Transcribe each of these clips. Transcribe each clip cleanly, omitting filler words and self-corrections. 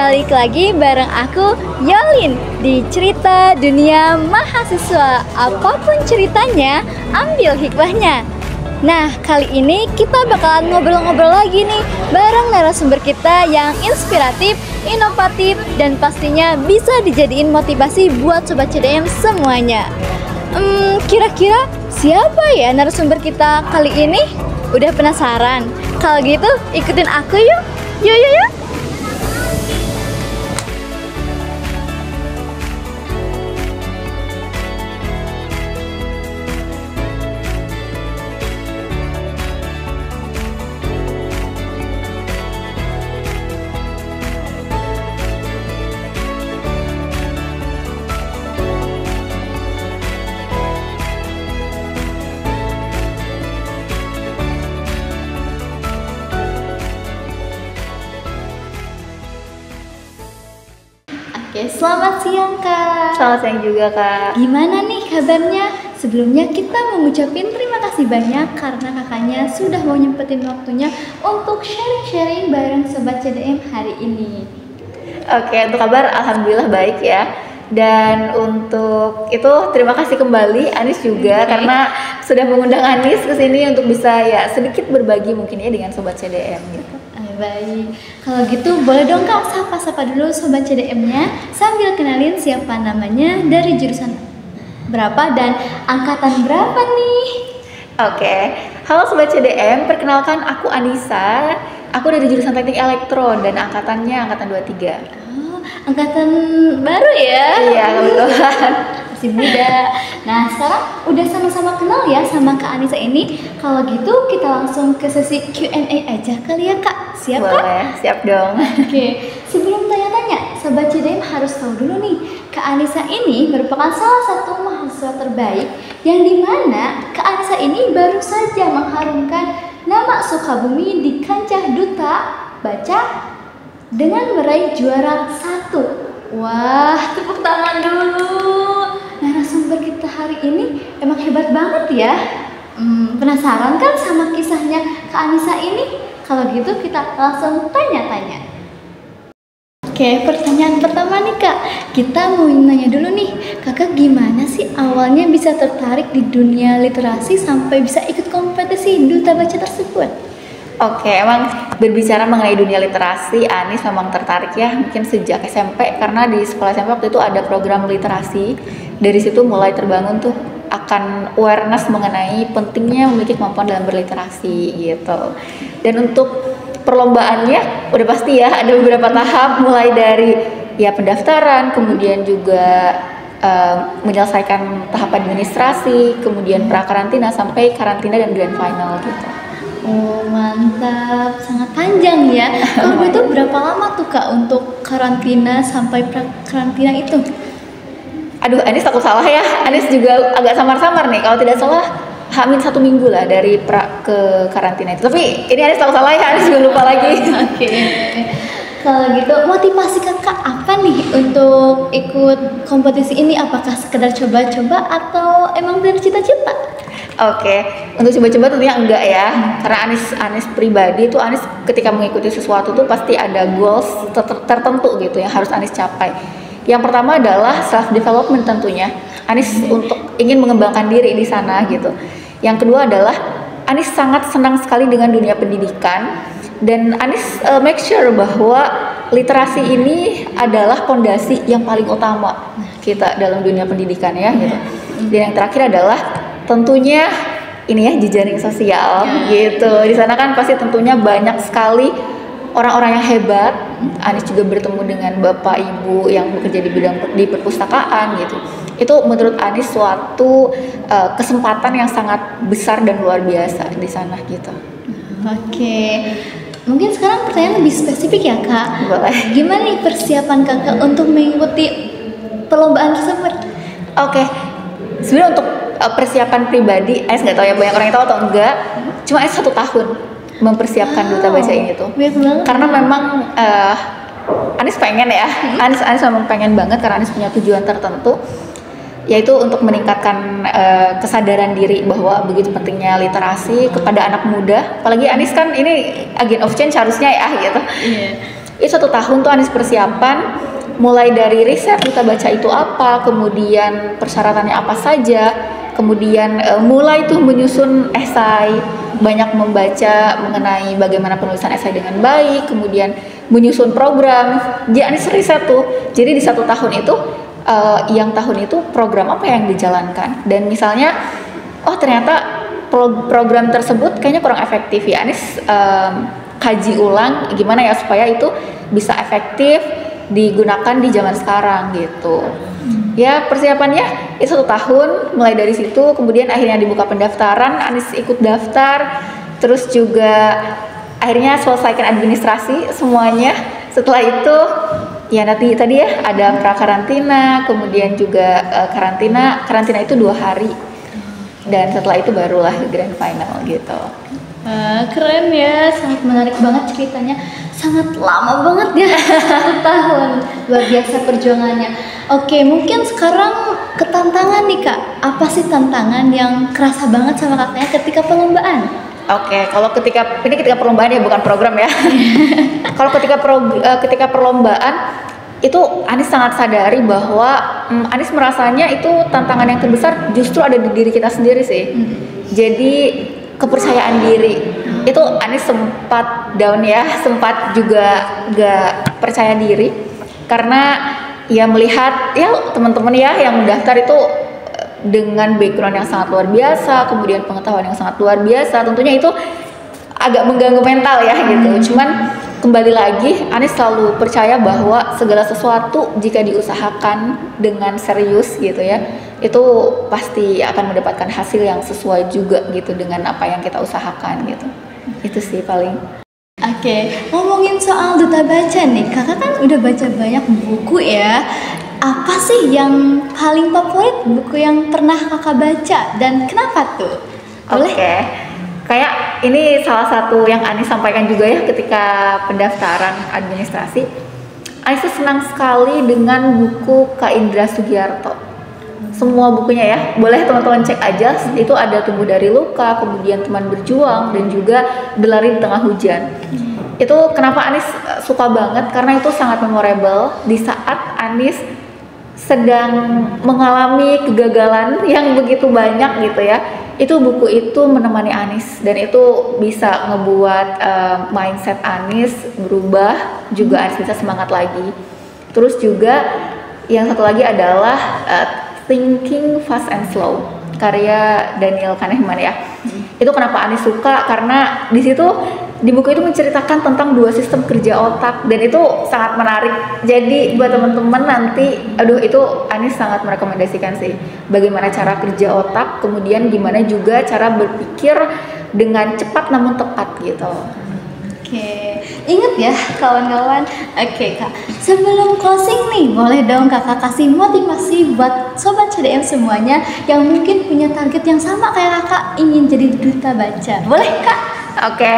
balik lagi bareng aku Yolin di cerita dunia mahasiswa. Apapun ceritanya, ambil hikmahnya. Nah, kali ini kita bakalan ngobrol-ngobrol lagi nih bareng narasumber kita yang inspiratif, inovatif, dan pastinya bisa dijadiin motivasi buat Sobat CDM semuanya. Kira-kira siapa ya narasumber kita kali ini? Udah penasaran? Kalau gitu, ikutin aku yuk. Yuk. Oke, selamat siang Kak. Selamat siang juga Kak. Gimana nih kabarnya? Sebelumnya kita mau ngucapin terima kasih banyak karena kakaknya sudah mau nyempetin waktunya untuk sharing-sharing bareng Sobat CDM hari ini. Oke, untuk kabar alhamdulillah baik ya. Dan untuk itu terima kasih kembali Anis juga karena sudah mengundang Anis ke sini untuk bisa ya sedikit berbagi mungkin ya dengan Sobat CDM gitu. Baik, kalau gitu boleh dong Kak sapa-sapa dulu Sobat CDM-nya sambil kenalin siapa namanya, dari jurusan berapa dan angkatan berapa nih? Oke, halo Sobat CDM, perkenalkan aku Anissa. Aku dari jurusan Teknik Elektro dan angkatannya angkatan 23. Oh, angkatan baru ya? Iya, kebetulan. Masih muda. Nah, sekarang udah sama-sama kenal ya sama Kak Anissa ini. Kalau gitu kita langsung ke sesi Q&A aja kali ya Kak. Siap Kak? Boleh, siap dong. Oke, sebelum tanya-tanya, Sobat CDM harus tahu dulu nih, Kak Anissa ini merupakan salah satu mahasiswa terbaik yang dimana Kak Anissa ini baru saja mengharumkan nama Sukabumi di kancah duta baca dengan meraih juara 1. Wah, tepuk tangan dulu. Narasumber kita hari ini emang hebat banget ya. Penasaran kan sama kisahnya Kak Anissa ini? Kalau gitu kita langsung tanya-tanya. Oke, pertanyaan pertama nih Kak. Kita mau nanya dulu nih, Kakak gimana sih awalnya bisa tertarik di dunia literasi sampai bisa ikut kompetisi duta baca tersebut? Oke, emang berbicara mengenai dunia literasi, Anis memang tertarik ya mungkin sejak SMP karena di sekolah SMP waktu itu ada program literasi. Dari situ mulai terbangun tuh akan awareness mengenai pentingnya memiliki kemampuan dalam berliterasi gitu. Dan untuk perlombaannya udah pasti ya ada beberapa tahap, mulai dari ya pendaftaran, kemudian juga menyelesaikan tahap administrasi, kemudian pra-karantina sampai karantina dan grand final gitu. Oh mantap, sangat panjang ya. Kalau itu berapa lama tuh Kak untuk karantina sampai karantina itu? Aduh, Anis takut salah ya. Anis juga agak samar-samar nih. Kalau tidak salah, hamin 1 minggu lah dari pra ke karantina itu. Tapi ini Anis takut salah ya. Anis juga lupa lagi. Oke. Kalau gitu, motivasi Kakak apa nih untuk ikut kompetisi ini? Apakah sekedar coba-coba atau emang dari cita-cita? Oke, untuk coba-coba tentunya enggak ya, karena Anis pribadi tuh Anis ketika mengikuti sesuatu tuh pasti ada goals tertentu gitu yang harus Anis capai. Yang pertama adalah self development tentunya, Anis untuk ingin mengembangkan diri di sana gitu. Yang kedua adalah Anis sangat senang sekali dengan dunia pendidikan dan Anis make sure bahwa literasi ini adalah pondasi yang paling utama kita dalam dunia pendidikan ya gitu. Dan yang terakhir adalah tentunya ini ya jejaring sosial gitu. Di sana kan pasti tentunya banyak sekali orang-orang yang hebat. Anis juga bertemu dengan bapak ibu yang bekerja di bidang di perpustakaan gitu. Itu menurut Anis suatu kesempatan yang sangat besar dan luar biasa di sana gitu. Oke. Mungkin sekarang pertanyaan lebih spesifik ya Kak. Boleh. Gimana nih persiapan Kakak untuk mengikuti perlombaan tersebut? Oke. Sebenarnya untuk persiapan pribadi, Anis nggak tahu ya banyak orang yang tahu atau enggak. Cuma Anis 1 tahun mempersiapkan duta baca ini tuh. Karena memang Anis pengen ya, Anis memang pengen banget karena Anis punya tujuan tertentu. yaitu untuk meningkatkan kesadaran diri bahwa begitu pentingnya literasi kepada anak muda. Apalagi Anis kan ini agent of change harusnya ya gitu. Iya. Itu 1 tahun tuh Anies persiapan, mulai dari riset duta baca itu apa, kemudian persyaratannya apa saja, kemudian mulai tuh menyusun esai, banyak membaca mengenai bagaimana penulisan esai dengan baik, kemudian menyusun program. Jadi Anies riset tuh. Jadi di 1 tahun itu yang tahun itu program apa yang dijalankan, dan misalnya oh ternyata program tersebut kayaknya kurang efektif ya, Anies kaji ulang gimana ya supaya itu bisa efektif digunakan di zaman sekarang gitu. Ya persiapannya itu 1 tahun, mulai dari situ, kemudian akhirnya dibuka pendaftaran, Anies ikut daftar, terus juga akhirnya selesaikan administrasi semuanya. Setelah itu ya nanti tadi ya ada prakarantina, kemudian juga karantina itu 2 hari, dan setelah itu barulah grand final gitu. Keren ya, sangat menarik banget ceritanya, sangat lama banget ya 1 tahun, luar biasa perjuangannya. Oke, mungkin sekarang ke tantangan nih Kak, apa sih tantangan yang kerasa banget sama kakaknya ketika perlombaan? Oke, kalau ketika perlombaan ya, bukan program ya. Kalau ketika perlombaan itu Anies sangat sadari bahwa Anies merasanya itu tantangan yang terbesar justru ada di diri kita sendiri sih. Jadi kepercayaan diri itu Anies sempat down ya, sempat juga gak percaya diri karena ya melihat ya teman-teman ya yang mendaftar itu dengan background yang sangat luar biasa, kemudian pengetahuan yang sangat luar biasa, tentunya itu agak mengganggu mental ya gitu. Cuman kembali lagi Anies selalu percaya bahwa segala sesuatu jika diusahakan dengan serius gitu ya, itu pasti akan mendapatkan hasil yang sesuai juga gitu dengan apa yang kita usahakan gitu. Itu sih paling. Oke, ngomongin soal duta baca nih, kakak kan udah baca banyak buku ya. Apa sih yang paling favorit buku yang pernah kakak baca dan kenapa tuh? Boleh? Oke. Kayak ini salah satu yang Anies sampaikan juga ya ketika pendaftaran administrasi. Anies tuh senang sekali dengan buku Kak Indra Sugiarto. Semua bukunya ya, boleh teman-teman cek aja. Itu ada Tumbuh dari Luka, kemudian Teman Berjuang, dan juga Berlari di Tengah Hujan. Itu kenapa Anies suka banget, karena itu sangat memorable di saat Anies sedang mengalami kegagalan yang begitu banyak gitu ya. Itu buku itu menemani Anies, dan itu bisa ngebuat mindset Anies berubah, juga Anies bisa semangat lagi. Terus juga yang satu lagi adalah Thinking Fast and Slow, karya Daniel Kahneman ya. Itu kenapa Anies suka, karena di situ di buku itu menceritakan tentang 2 sistem kerja otak, dan itu sangat menarik. Jadi buat teman-teman nanti, itu Anies sangat merekomendasikan sih, bagaimana cara kerja otak, kemudian gimana juga cara berpikir dengan cepat namun tepat gitu. Oke, ingat ya kawan-kawan. Oke Kak, sebelum closing nih, boleh dong kakak kasih motivasi buat sobat CDM semuanya yang mungkin punya target yang sama kayak kakak, ingin jadi duta baca. Boleh Kak? Oke,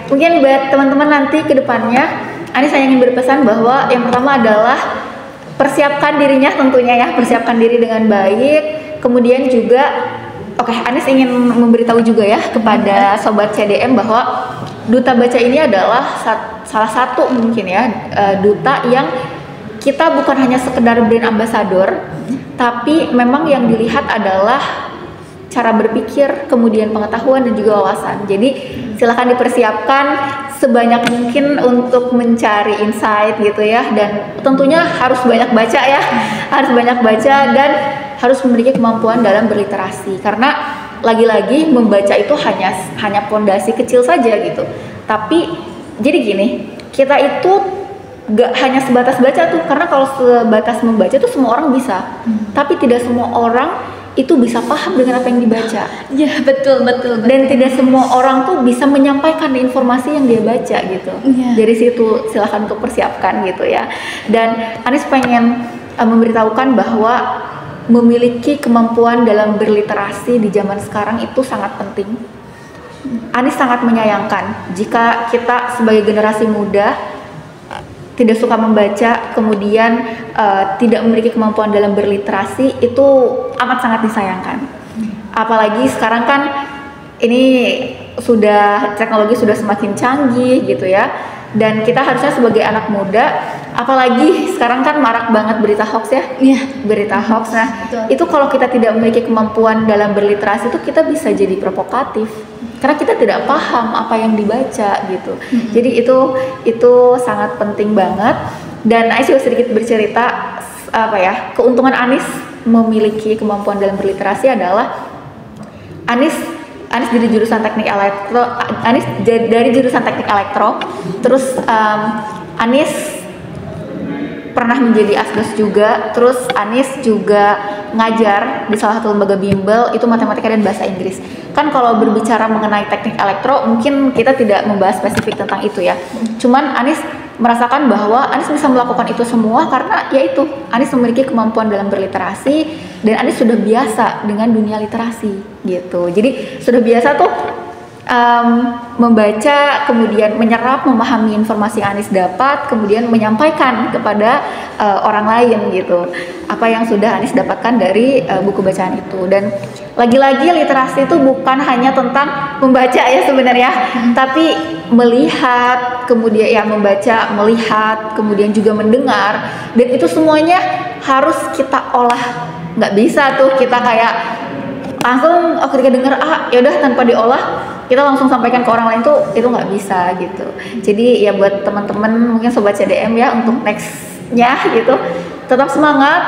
mungkin buat teman-teman nanti ke depannya, Anies hanya ingin berpesan bahwa yang pertama adalah persiapkan dirinya tentunya ya, persiapkan diri dengan baik. Kemudian juga, Anies ingin memberitahu juga ya kepada sobat CDM bahwa duta baca ini adalah salah satu mungkin ya duta yang kita bukan hanya sekedar brand ambassador, tapi memang yang dilihat adalah cara berpikir, kemudian pengetahuan dan juga wawasan. Jadi silahkan dipersiapkan sebanyak mungkin untuk mencari insight gitu ya, dan tentunya harus banyak baca ya, harus banyak baca dan harus memiliki kemampuan dalam berliterasi, karena lagi-lagi membaca itu hanya fondasi kecil saja gitu. Tapi jadi gini, kita itu gak hanya sebatas baca tuh, karena kalau sebatas membaca tuh semua orang bisa, tapi tidak semua orang itu bisa paham dengan apa yang dibaca. Ya betul. Dan tidak semua orang tuh bisa menyampaikan informasi yang dia baca gitu. Dari situ silahkan untuk persiapkan gitu ya. Dan Anies pengen memberitahukan bahwa memiliki kemampuan dalam berliterasi di zaman sekarang itu sangat penting. Anies sangat menyayangkan jika kita sebagai generasi muda tidak suka membaca, kemudian tidak memiliki kemampuan dalam berliterasi, itu amat sangat disayangkan. Apalagi sekarang kan ini teknologi sudah semakin canggih gitu ya. Dan kita harusnya sebagai anak muda, apalagi sekarang kan marak banget berita hoax ya. Iya. Berita hoax. Nah, Betul. itu kalau kita tidak memiliki kemampuan dalam berliterasi itu kita bisa jadi provokatif. Karena kita tidak paham apa yang dibaca gitu. Jadi itu sangat penting banget. Dan Ais juga sedikit bercerita keuntungan Anies memiliki kemampuan dalam berliterasi adalah Anies dari jurusan teknik elektro, terus Anies pernah menjadi asdos juga, terus Anies juga ngajar di salah satu lembaga bimbel itu matematika dan bahasa Inggris. Kan kalau berbicara mengenai teknik elektro mungkin kita tidak membahas spesifik tentang itu ya. Cuman Anies merasakan bahwa Anies bisa melakukan itu semua karena yaitu Anies memiliki kemampuan dalam berliterasi dan Anies sudah biasa dengan dunia literasi gitu. Jadi sudah biasa tuh membaca, kemudian menyerap, memahami informasi yang Anies dapat, kemudian menyampaikan kepada orang lain gitu apa yang sudah Anies dapatkan dari buku bacaan itu. Dan lagi-lagi literasi itu bukan hanya tentang membaca ya sebenarnya, tapi melihat, kemudian ya membaca, melihat, kemudian juga mendengar, dan itu semuanya harus kita olah. Nggak bisa tuh kita kayak langsung ketika dengar yaudah tanpa diolah kita langsung sampaikan ke orang lain tuh itu nggak bisa gitu. Jadi ya buat teman-teman mungkin sobat CDM ya untuk nextnya gitu tetap semangat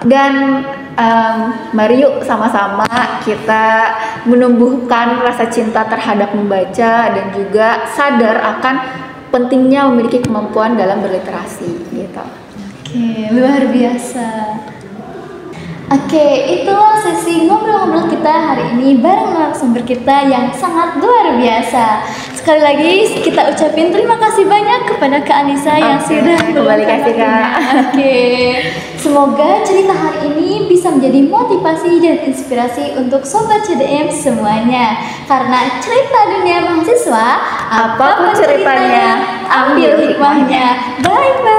dan mari yuk sama-sama kita menumbuhkan rasa cinta terhadap membaca dan juga sadar akan pentingnya memiliki kemampuan dalam berliterasi gitu. Oke, luar biasa. Oke, itulah sesi ngobrol-ngobrol kita hari ini bareng narasumber kita yang sangat luar biasa. Sekali lagi kita ucapin terima kasih banyak kepada Kak Anissa yang sudah kembali kasih Kak. Oke, semoga cerita hari ini bisa menjadi motivasi dan inspirasi untuk sobat CDM semuanya. Karena cerita dunia mahasiswa, apapun ceritanya, ambil hikmahnya. Bye bye.